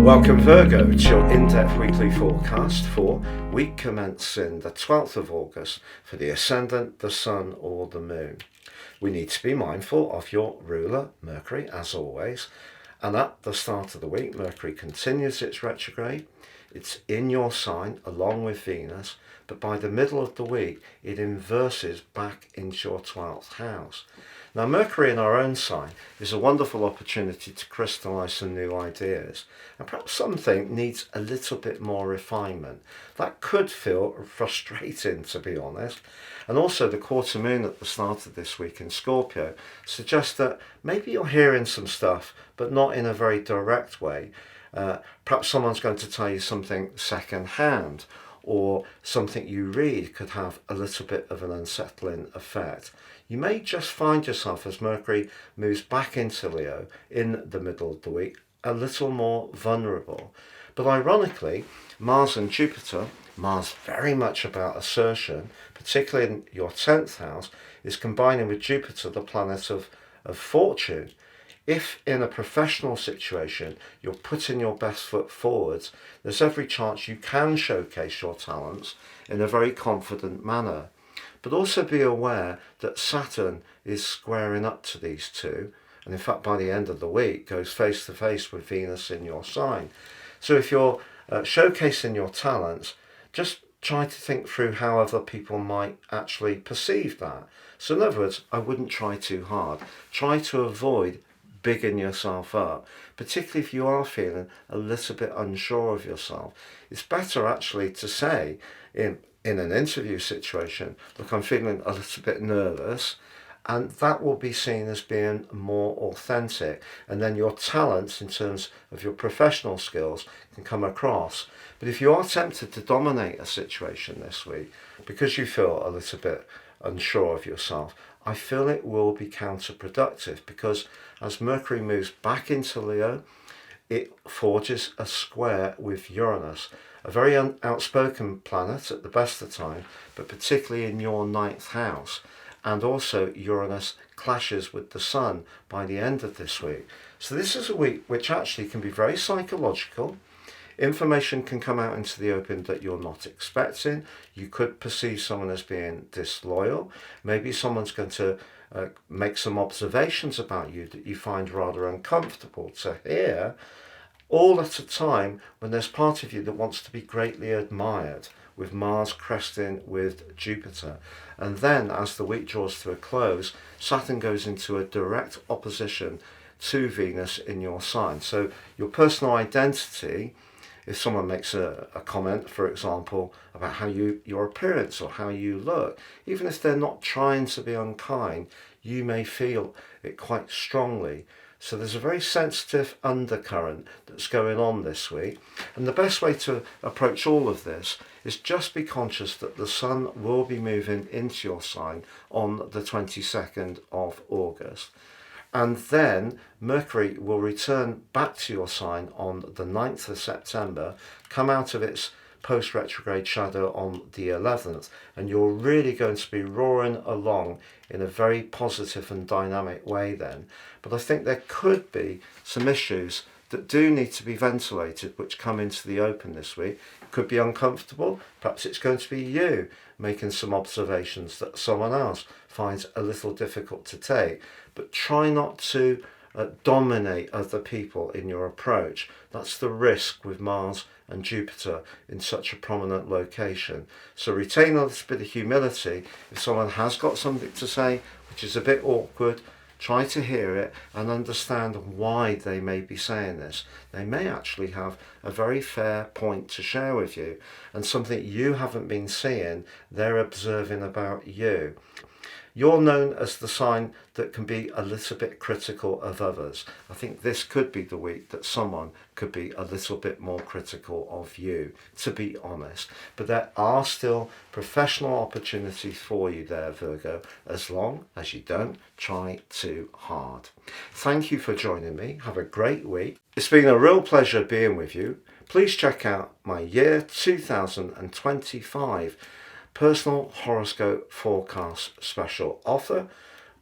Welcome Virgo to your in-depth weekly forecast for week commencing the 12th of August for the Ascendant, the Sun or the Moon. We need to be mindful of your ruler, Mercury, as always. And at the start of the week, Mercury continues its retrograde. It's in your sign along with Venus, but by the middle of the week, it inverses back into your 12th house. Now, Mercury in our own sign is a wonderful opportunity to crystallize some new ideas, and perhaps something needs a little bit more refinement. That could feel frustrating, to be honest. And also the quarter moon at the start of this week in Scorpio suggests that maybe you're hearing some stuff, but not in a very direct way. Perhaps someone's going to tell you something second hand, or something you read could have a little bit of an unsettling effect. You may just find yourself, as Mercury moves back into Leo in the middle of the week, a little more vulnerable. But ironically, Mars and Jupiter, Mars very much about assertion, particularly in your 10th house, is combining with Jupiter, the planet of fortune. If in a professional situation you're putting your best foot forwards, there's every chance you can showcase your talents in a very confident manner. But also be aware that Saturn is squaring up to these two, and in fact by the end of the week goes face to face with Venus in your sign. So if you're showcasing your talents, just try to think through how other people might actually perceive that. So in other words, I wouldn't try too hard. Try to avoid bigging yourself up, particularly if you are feeling a little bit unsure of yourself. It's better actually to say in an interview situation, look, I'm feeling a little bit nervous, and that will be seen as being more authentic, and then your talents in terms of your professional skills can come across. But if you are tempted to dominate a situation this week because you feel a little bit unsure of yourself, I feel it will be counterproductive, because as Mercury moves back into Leo, it forges a square with Uranus, a very outspoken planet at the best of time, but particularly in your 9th house. And also Uranus clashes with the Sun by the end of this week. So this is a week which actually can be very psychological. Information can come out into the open that you're not expecting. You could perceive someone as being disloyal. Maybe someone's going to make some observations about you that you find rather uncomfortable to hear, all at a time when there's part of you that wants to be greatly admired, with Mars cresting with Jupiter. And then as the week draws to a close, Saturn goes into a direct opposition to Venus in your sign. So your personal identity, if someone makes a comment, for example, about how your appearance or how you look, even if they're not trying to be unkind, you may feel it quite strongly. So there's a very sensitive undercurrent that's going on this week. And the best way to approach all of this is just be conscious that the Sun will be moving into your sign on the 22nd of August. And then Mercury will return back to your sign on the 9th of September, come out of its post-retrograde shadow on the 11th, and you're really going to be roaring along in a very positive and dynamic way then. But I think there could be some issues that do need to be ventilated, which come into the open this week. It could be uncomfortable. Perhaps it's going to be you making some observations that someone else finds a little difficult to take. But try not to dominate other people in your approach. That's the risk with Mars and Jupiter in such a prominent location. So retain a little bit of humility. If someone has got something to say which is a bit awkward, try to hear it and understand why they may be saying this. They may actually have a very fair point to share with you, and something you haven't been seeing, they're observing about you. You're known as the sign that can be a little bit critical of others. I think this could be the week that someone could be a little bit more critical of you, to be honest. But there are still professional opportunities for you there, Virgo, as long as you don't try too hard. Thank you for joining me. Have a great week. It's been a real pleasure being with you. Please check out my year 2025 personal horoscope forecast special offer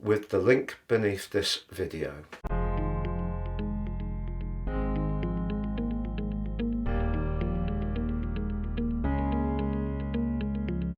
with the link beneath this video.